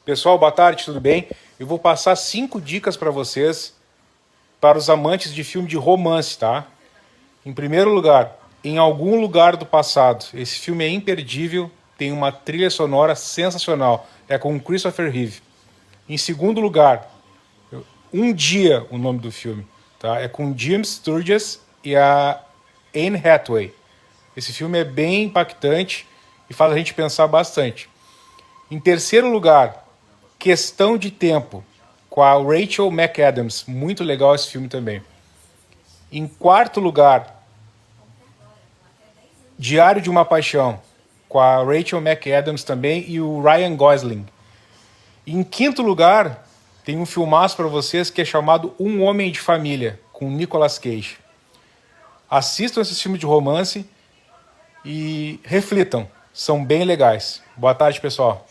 Pessoal, boa tarde, tudo bem? Eu vou passar 5 dicas para vocês, para os amantes de filme de romance, tá? Em primeiro lugar, Em Algum Lugar do Passado. Esse filme é imperdível, tem uma trilha sonora sensacional. É com Christopher Reeve. Em segundo lugar, Um Dia, o nome do filme, tá? É com Jim Sturgess e a Anne Hathaway. Esse filme é bem impactante e faz a gente pensar bastante. Em terceiro lugar, Questão de Tempo, com a Rachel McAdams. Muito legal esse filme também. Em quarto lugar, Diário de uma Paixão, com a Rachel McAdams também e o Ryan Gosling. E em quinto lugar, tem um filmaço para vocês que é chamado Um Homem de Família, com Nicolas Cage. Assistam esse filme de romance e reflitam. São bem legais. Boa tarde, pessoal.